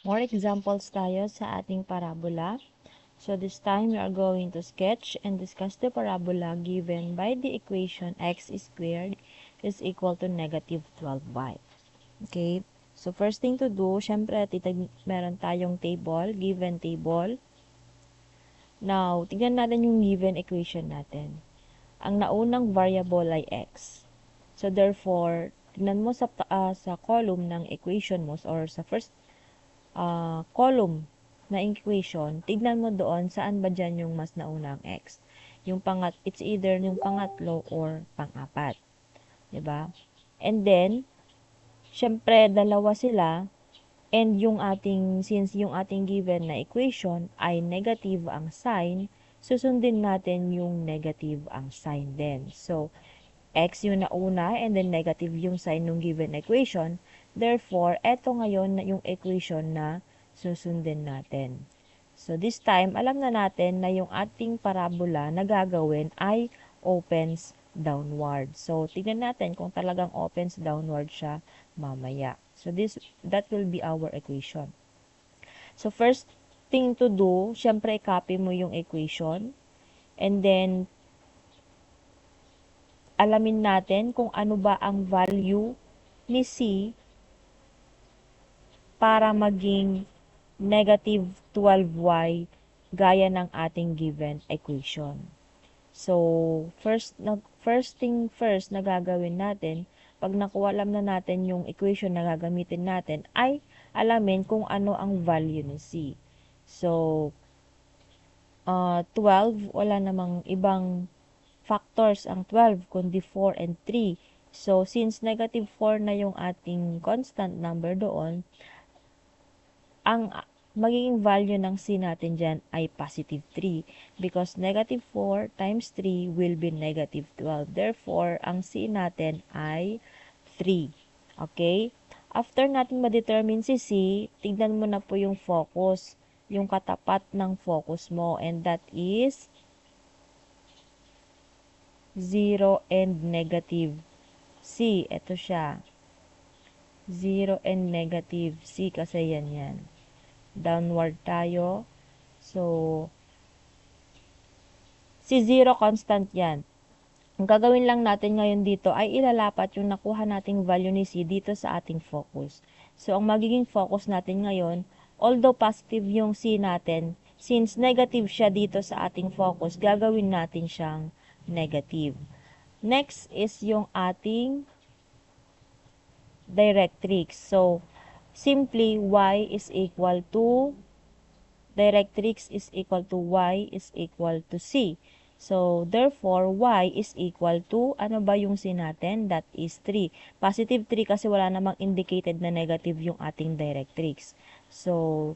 More examples tayo sa ating parabola. So this time we are going to sketch and discuss the parabola given by the equation x squared is equal to negative 12y. Okay? So first thing to do, syempre meron tayong table, given table. Now, tignan natin yung given equation natin. Ang naunang variable ay x. So therefore, tignan mo sa column ng equation mo or sa first column na equation, tignan mo doon saan ba dyan yung mas naunang x. It's either yung pangatlo or pang-apat. Diba? And then, syempre, dalawa sila, and since yung ating given na equation ay negative ang sign, susundin natin yung negative ang sign din. So, x yung nauna and then negative yung sign ng given equation. Therefore, eto ngayon na yung equation na susundin natin. So, this time, alam na natin na yung ating parabola na gagawin ay opens downward. So, tignan natin kung talagang opens downward siya mamaya. So, that will be our equation. So, first thing to do, syempre, copy mo yung equation. And then, alamin natin kung ano ba ang value ni C para maging negative 12y gaya ng ating given equation. So, first thing first na gagawin natin, pag alam na natin yung equation na gagamitin natin, ay alamin kung ano ang value ni C. So, 12, wala namang ibang factors ang 12, kundi 4 and 3. So, since negative 4 na yung ating constant number doon, ang magiging value ng C natin dyan ay positive 3 because negative 4 times 3 will be negative 12. Therefore, ang C natin ay 3. Okay? After natin ma-determine si C, tignan mo na po yung focus, yung katapat ng focus mo, and that is 0 and negative C. Ito siya. 0 and negative C kasi yan. Downward tayo. So, si 0 constant yan. Ang gagawin lang natin ngayon dito ay ilalapat yung nakuha nating value ni C dito sa ating focus. So, ang magiging focus natin ngayon, although positive yung C natin, since negative siya dito sa ating focus, gagawin natin siyang negative. Next is yung ating directrix. So, simply, y is equal to, directrix is equal to y is equal to c. So, therefore, y is equal to, ano ba yung c natin? That is 3. Positive 3 kasi wala namang indicated na negative yung ating directrix. So,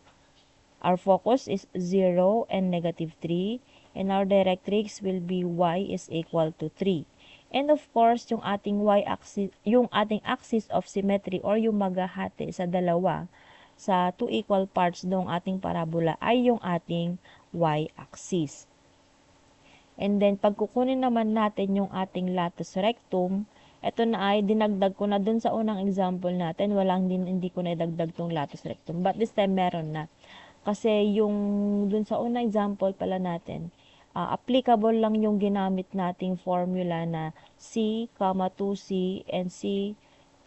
our focus is 0 and negative 3. And our directrix will be y is equal to 3. And of course, yung ating y-axis, yung ating axis of symmetry or yung maghahati sa dalawa sa two equal parts ng ating parabola ay yung ating y-axis. And then, pag kukunin naman natin yung ating latus rectum, ito na ay dinagdag ko na dun sa unang example natin. Hindi ko na idagdag tong latus rectum. But this time, meron na. Kasi yung dun sa unang example pala natin, applicable lang yung ginamit nating formula na C, 2C, and C,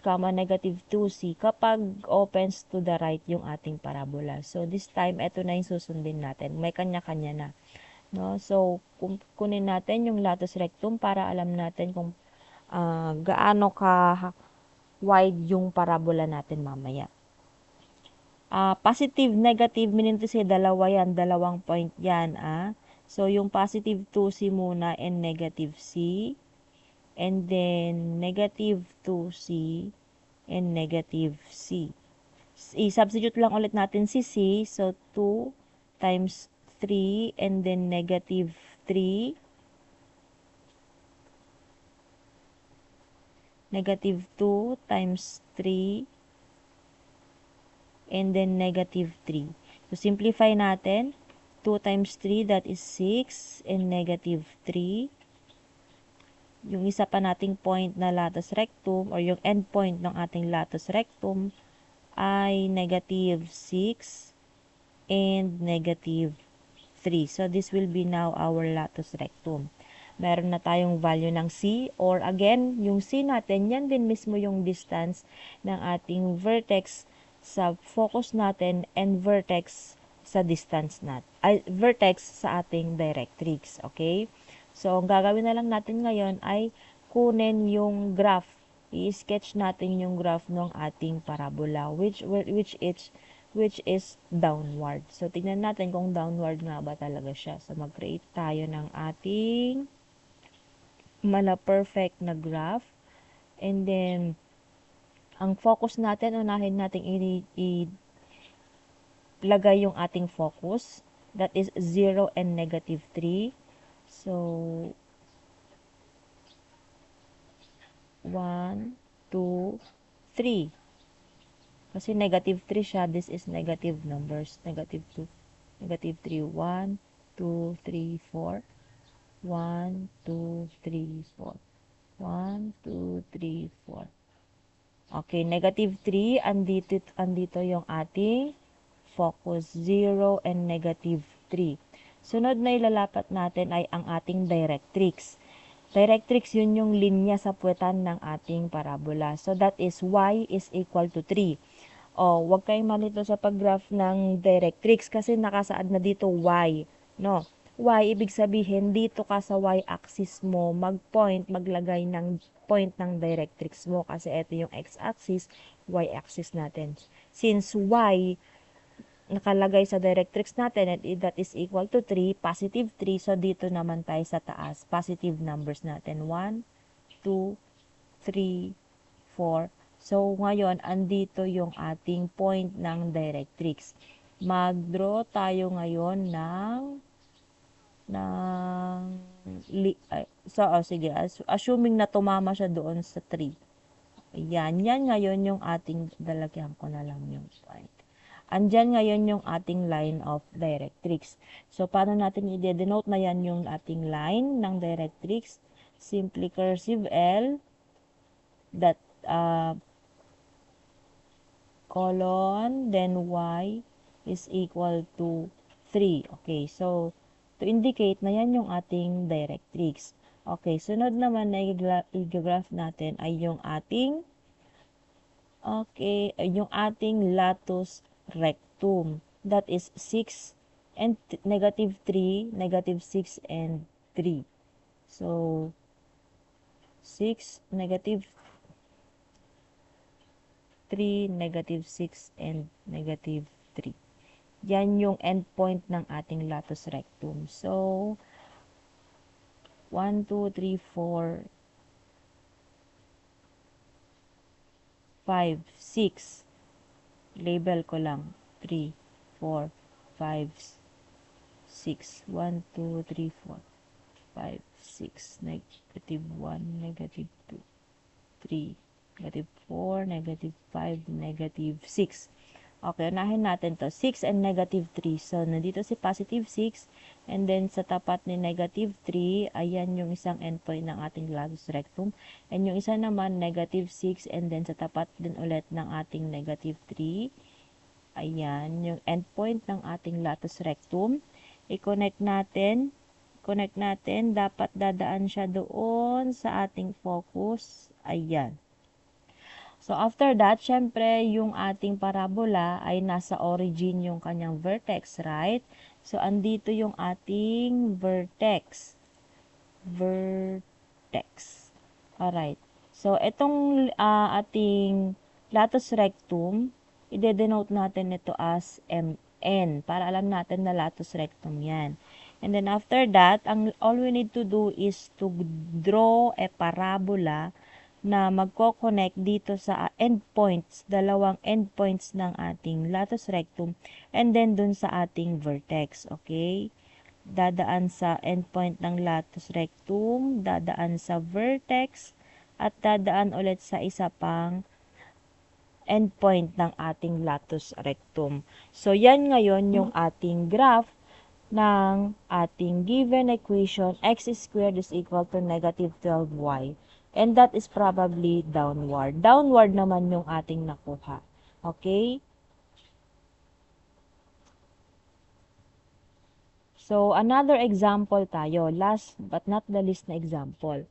negative 2C kapag opens to the right yung ating parabola. So, this time, ito na yung susundin natin. May kanya-kanya na. No? So, kunin natin yung latus rectum para alam natin kung gaano ka wide yung parabola natin mamaya. Positive, negative, meaning to say, dalawa yan, dalawang point yan, So, yung positive 2C muna and negative C. And then, negative 2C and negative C. I-substitute lang ulit natin si C. So, 2 times 3 and then negative 3. Negative 2 times 3 and then negative 3. So, simplify natin. 2 times 3, that is 6, and negative 3. Yung isa pa nating point na latus rectum, or yung end point ng ating latus rectum, ay negative 6 and negative 3. So, this will be now our latus rectum. Meron na tayong value ng C, or again, yung C natin, yan din mismo yung distance ng ating vertex sa focus natin and vertex sa distance natin, vertex sa ating directrix, okay? So, ang gagawin na lang natin ngayon ay kunin yung graph. I-sketch natin yung graph ng ating parabola, which is downward. So, tingnan natin kung downward nga ba talaga siya. So, mag-create tayo ng ating perfect na graph. And then, ang focus natin, unahin natin ilagay yung ating focus. That is 0 and negative 3. So, 1, 2, 3. Kasi negative 3 siya, this is negative numbers. Negative 2, negative 3, 1, 2, 3, 4. 1, 2, 3, 4. 1, 2, 3, 4. Okay, negative 3, andito yung ating focus, 0 and negative 3. Sunod na ilalapat natin ay ang ating directrix. Directrix, yun yung linya sa puwetan ng ating parabola. So, that is y is equal to 3. O, huwag kayong malito sa pag-graph ng directrix kasi nakasaad na dito y. No? Y, ibig sabihin, dito ka sa y-axis mo, maglagay ng point ng directrix mo. Kasi ito yung x-axis, y-axis natin. Since y nakalagay sa directrix natin and that is equal to 3, positive 3. So, dito naman tayo sa taas, positive numbers natin. 1, 2, 3, 4. So, ngayon, andito yung ating point ng directrix. Mag-draw tayo ngayon sige, assuming na tumama siya doon sa 3. Ayan, yan ngayon yung ating, dalagyan ko na lang yung point. Andyan ngayon yung ating line of directrix. So, paano natin i-denote na yan yung ating line ng directrix? Simply cursive L, that colon, then y is equal to 3. Okay, so, to indicate na yan yung ating directrix. Okay, sunod naman na i-graph natin ay yung ating latus rectum. That is 6 and negative 3, negative 6 and 3. So, 6, negative 3, negative 6, and negative 3. Yan yung endpoint ng ating latus rectum. So, 1, 2, 3, 4, 5, 6. Label ko lang. 3, 4, 5, 6. 1, 2, 3, 4, 5, 6. Negative 1, negative 2, 3, negative 4, negative 5, negative 6. Okay, unahin natin to. 6 and negative 3. So, nandito si positive 6. And then, sa tapat ni negative 3, ayan yung isang endpoint ng ating latus rectum. And yung isa naman, negative 6. And then, sa tapat din ulit ng ating negative 3. Ayan, yung endpoint ng ating latus rectum. I-connect natin. Dapat dadaan siya doon sa ating focus. Ayan. So, after that, syempre, yung ating parabola ay nasa origin yung kanyang vertex, right? So, andito yung ating vertex. Alright. So, itong ating latus rectum, i-denote natin ito as MN para alam natin na latus rectum yan. And then, after that, all we need to do is to draw a parabola na magko-connect dito sa endpoints, dalawang endpoints ng ating latus rectum, and then dun sa ating vertex, okay? Dadaan sa endpoint ng latus rectum, dadaan sa vertex, at dadaan ulit sa isa pang endpoint ng ating latus rectum. So, yan ngayon yung ating graph ng ating given equation, x squared is equal to negative 12y. And that is probably downward. Downward naman yung ating nakuha. Okay? So, another example tayo. Last but not the least na example.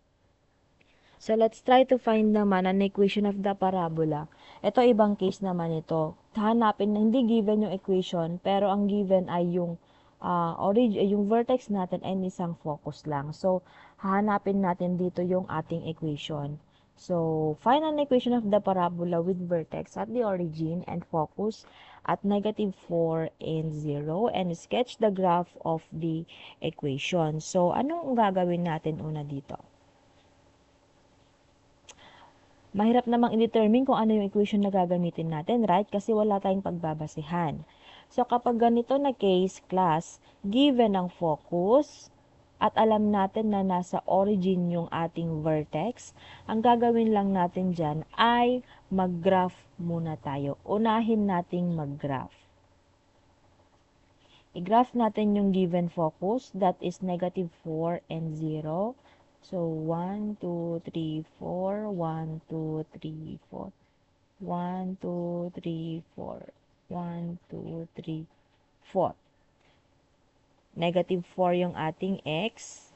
So, let's try to find naman an equation of the parabola. Ito, ibang case naman ito. Hanapin na hindi given yung equation, pero ang given ay yung yung vertex natin ay isang focus lang. So, hahanapin natin dito yung ating equation. So, find an equation of the parabola with vertex at the origin and focus at -4 and 0 and sketch the graph of the equation. So, anong gagawin natin una dito? Mahirap namang i-determine kung ano yung equation na gagamitin natin, right? Kasi wala tayong pagbabasehan. So, kapag ganito na case, class, given ang focus, at alam natin na nasa origin yung ating vertex, ang gagawin lang natin dyan ay mag-graph muna tayo. Unahin nating mag-graph. I-graph natin yung given focus, that is -4 and 0. So, 1, 2, 3, 4, 1, 2, 3, 4, 1, 2, 3, 4, 1, 2, 3, 4. -4 yung ating x,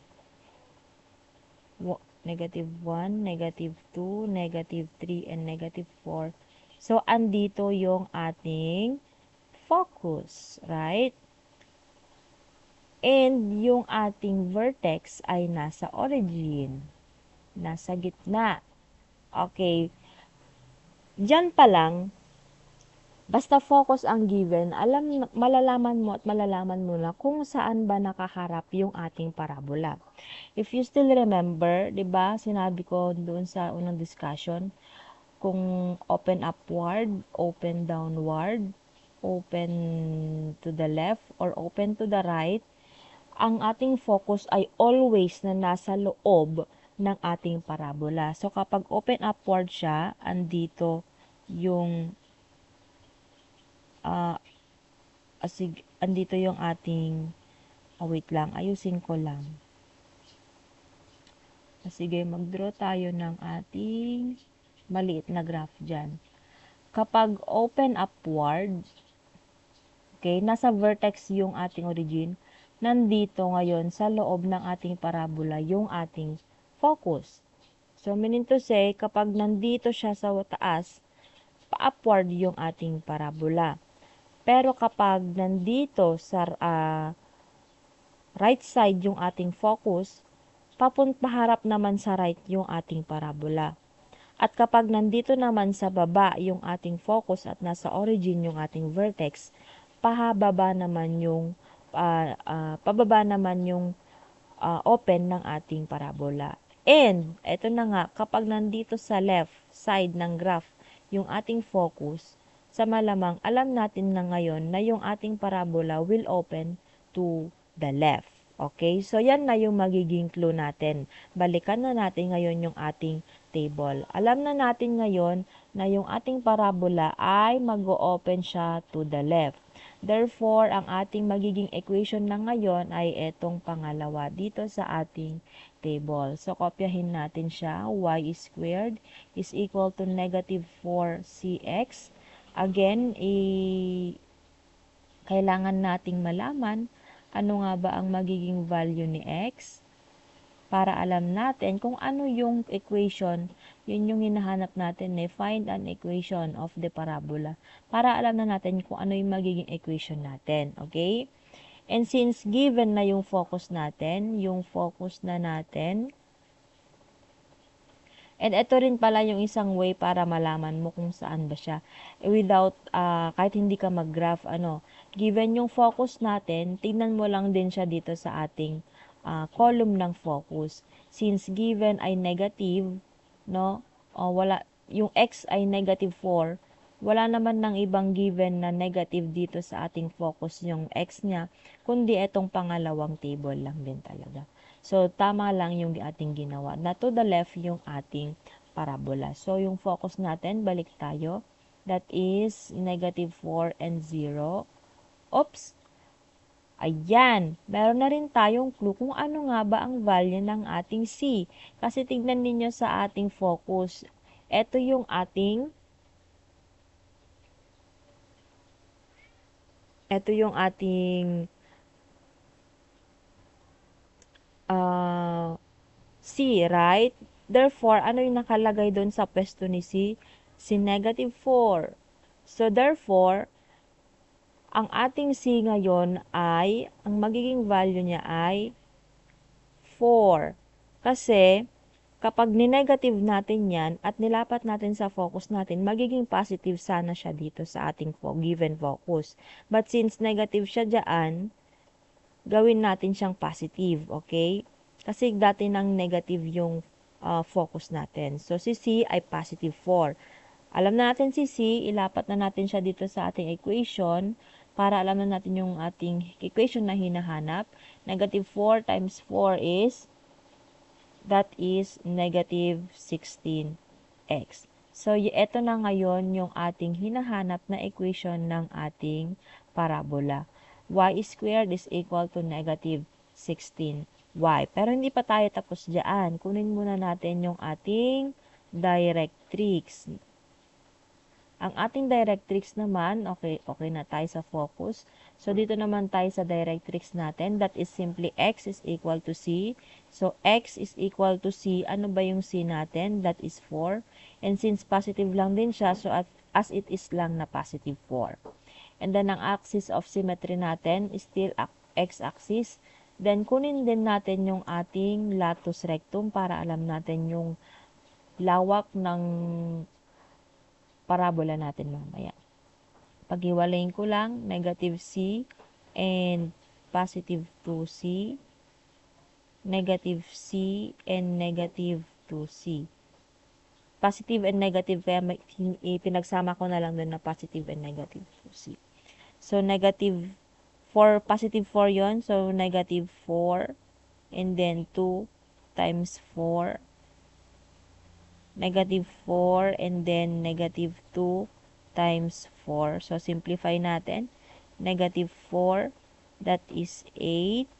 -1, -2, -3, and -4. So, andito yung ating focus, right? And yung ating vertex ay nasa origin, nasa gitna. Okay, diyan pa lang, basta focus ang given, malalaman mo na kung saan ba nakaharap yung ating parabola. If you still remember, 'di ba? Sinabi ko doon sa unang discussion, kung open upward, open downward, open to the left, or open to the right, ang ating focus ay always na nasa loob ng ating parabola. So, kapag open upward siya, andito yung andito yung ating wait lang, ayusin ko lang. Sige, mag-draw tayo ng ating maliit na graph dyan. Kapag open upward, okay, nasa vertex yung ating origin, nandito ngayon sa loob ng ating parabola yung ating focus. So, meaning to say, kapag nandito siya sa taas, pa-upward yung ating parabola. Pero kapag nandito sa right side yung ating focus, paharap naman sa right yung ating parabola. At kapag nandito naman sa baba yung ating focus at nasa origin yung ating vertex, pababa naman yung open ng ating parabola. And, eto na nga, kapag nandito sa left side ng graph yung ating focus, sa malamang alam natin na ngayon na yung ating parabola will open to the left. Okay? So, yan na yung magiging clue natin. Balikan na natin ngayon yung ating table. Alam na natin ngayon na yung ating parabola ay mag-o-open siya to the left. Therefore, ang ating magiging equation na ngayon ay etong pangalawa dito sa ating table. So, kopyahin natin siya. Y squared is equal to -4cx. Again, kailangan nating malaman ano nga ba ang magiging value ni x para alam natin kung ano yung equation, yun yung hinahanap natin find an equation of the parabola para alam na natin kung ano yung magiging equation natin, okay? And since given na yung focus natin, and ito rin pala yung isang way para malaman mo kung saan ba siya. Without, kahit hindi ka mag-graph, given yung focus natin, tingnan mo lang din siya dito sa ating column ng focus. Since given ay negative, no? Yung x ay -4, wala naman ng ibang given na negative dito sa ating focus yung x niya, kundi itong pangalawang table lang din talaga. So, tama lang yung ating ginawa. Na to the left yung ating parabola. So, yung focus natin, balik tayo. That is -4 and 0. Oops! Ayan, meron na rin tayong clue kung ano nga ba ang value ng ating C. Kasi tignan ninyo sa ating focus. Ito yung ating ito yung ating C, right? Therefore, ano yung nakalagay doon sa pwesto ni C? Si negative 4. So, therefore, ang ating C ngayon ay, ang magiging value niya ay 4. Kasi, kapag ni-negative natin yan at nilapat natin sa focus natin, magiging positive sana siya dito sa ating given focus. But since negative siya dyan, gawin natin siyang positive, okay? Kasi dati nang negative yung focus natin. So, si C ay positive 4. Alam na natin si C, ilapat na natin siya dito sa ating equation para alam na natin yung ating equation na hinahanap. Negative 4 times 4 is, that is negative 16x. So, ito na ngayon yung ating hinahanap na equation ng ating parabola. Y squared is equal to negative 16y. Pero hindi pa tayo tapos dyan. Kunin muna natin yung ating directrix. Ang ating directrix naman, okay na tayo sa focus. So, dito naman tayo sa directrix natin. That is simply x is equal to c. So, x is equal to c. Ano ba yung c natin? That is 4. And since positive lang din siya, so as it is lang na positive 4. And then, ang axis of symmetry natin is still x-axis. Then, kunin din natin yung ating latus rectum para alam natin yung lawak ng parabola natin mamaya. Paghiwalayin ko lang, negative c and positive 2c, negative c and negative 2c. Positive and negative, kaya pinagsama ko na lang doon na positive and negative 2c. So, negative 4, positive 4 yon. So, negative 4 and then 2 times 4, negative 4 and then negative 2 times 4. So, simplify natin. Negative 4, that is 8.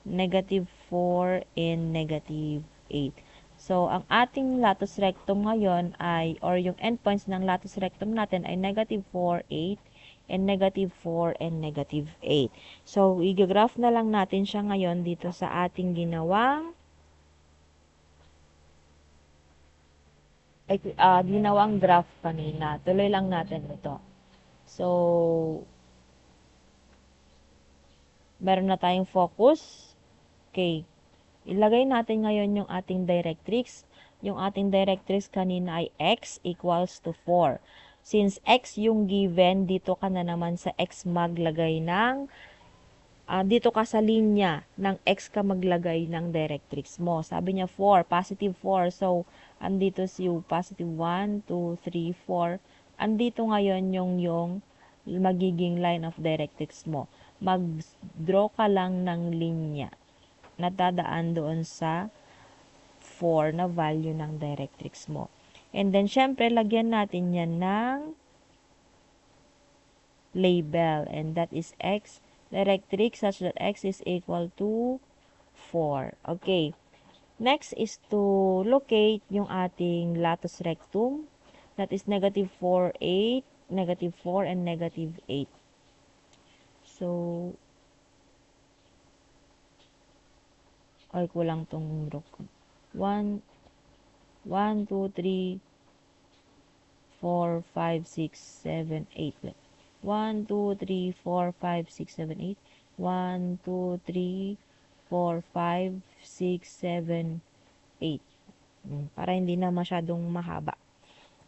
Negative 4 and negative 8. So, ang ating latus rectum ngayon ay, or yung endpoints ng latus rectum natin ay negative 4, 8, and negative 4 and negative 8. So, i-graph na lang natin siya ngayon dito sa ating ginawang graph kanina. Tuloy lang natin ito. So, meron na tayong focus. Okay. Ilagay natin ngayon yung ating directrix. Yung ating directrix kanina ay x equals to 4. Since x yung given, dito ka na naman sa x maglagay ng dito ka sa linya ng x ka maglagay ng directrix mo. Sabi niya 4, positive 4. So, andito si positive 1, 2, 3, 4. Andito ngayon yung magiging line of directrix mo. Mag-draw ka lang ng linya na dadaan doon sa 4 na value ng directrix mo. And then, syempre, lagyan natin yan ng label. And that is x directrix such that x is equal to 4. Okay. Next is to locate yung ating latus rectum. That is negative 4, 8, negative 4, and negative 8. So, ay kulang tong rook. 1, 2, 3, 4, 5, 6, 7, 8. 1, 2, 3, 4, 5, 6, 7, 8. 1, 2, 3, 4, 5, 6, 7, 8. Para hindi na masyadong mahaba.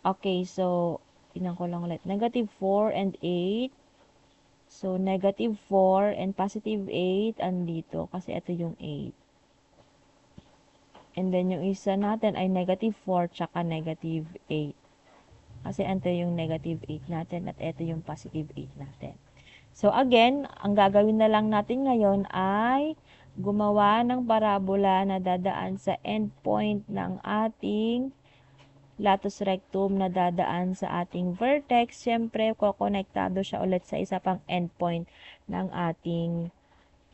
Okay, so, tingnan ko lang ulit. Negative 4 and 8. So, negative 4 and positive 8 andito kasi ito yung 8. And then, yung isa natin ay negative 4 tsaka negative 8. Kasi ito yung negative 8 natin at ito yung positive 8 natin. So, again, ang gagawin na lang natin ngayon ay gumawa ng parabola na dadaan sa endpoint ng ating latus rectum na dadaan sa ating vertex. Siyempre, kokonektado siya ulit sa isa pang endpoint ng ating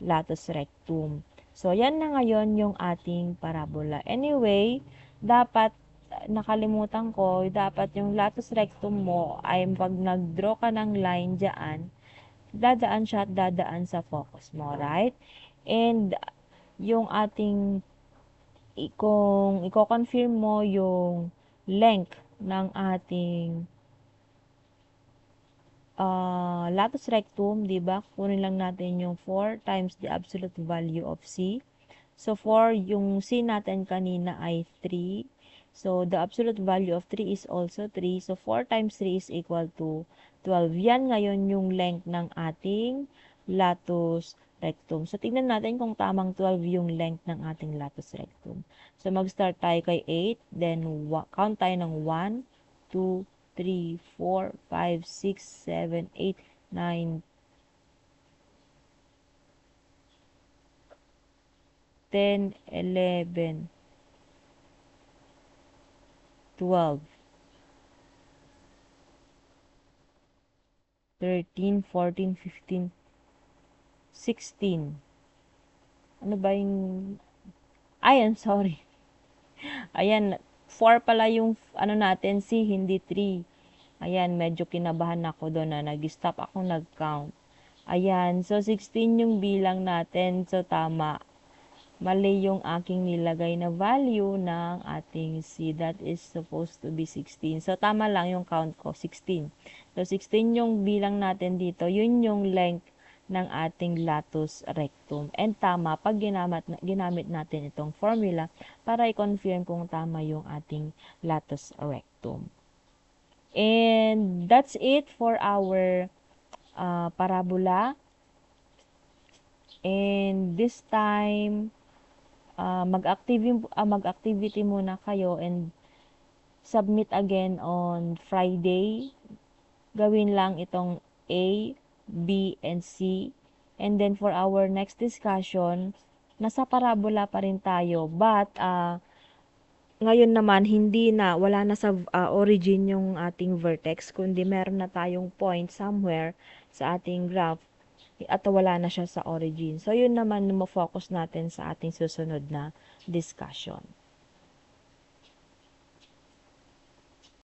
latus rectum. So, yan na ngayon yung ating parabola. Anyway, dapat, nakalimutan ko, dapat yung latus rectum mo ay pag nag-draw ka ng line dyan, dadaan siya at dadaan sa focus mo, right? And yung ating kung i-confirm mo yung length ng ating latus rectum, di ba? Kunin lang natin yung 4 times the absolute value of C. So, 4, yung C natin kanina ay 3. So, the absolute value of 3 is also 3. So, 4 times 3 is equal to 12. Yan ngayon yung length ng ating latus rectum. So, tingnan natin kung tamang 12 yung length ng ating latus rectum. So, mag-start tayo kay 8. Then, count tayo ng 1, 2, 3, 4, 5, 6, 7, 8, 9, 10, 11, 12, 13, 14, 15, 16. Ano ba yung... Ayan, sorry. Ayan, 4 pala yung ano natin, C, hindi 3. Ayan, medyo kinabahan ako doon na nag-stop ako nag-count. Ayan, so 16 yung bilang natin. So, tama. Mali yung aking nilagay na value ng ating C. That is supposed to be 16. So, tama lang yung count ko, 16. So, 16 yung bilang natin dito. Yun yung length ng ating latus rectum. And tama pag ginamit natin itong formula para i-confirm kung tama yung ating latus rectum. And that's it for our parabola. And this time, mag-activity muna kayo and submit again on Friday. Gawin lang itong A, B, and C. And then for our next discussion, nasa parabola pa rin tayo. But, ngayon naman, wala na sa origin yung ating vertex, kundi meron na tayong point somewhere sa ating graph at wala na siya sa origin. So, yun naman mo focus natin sa ating susunod na discussion.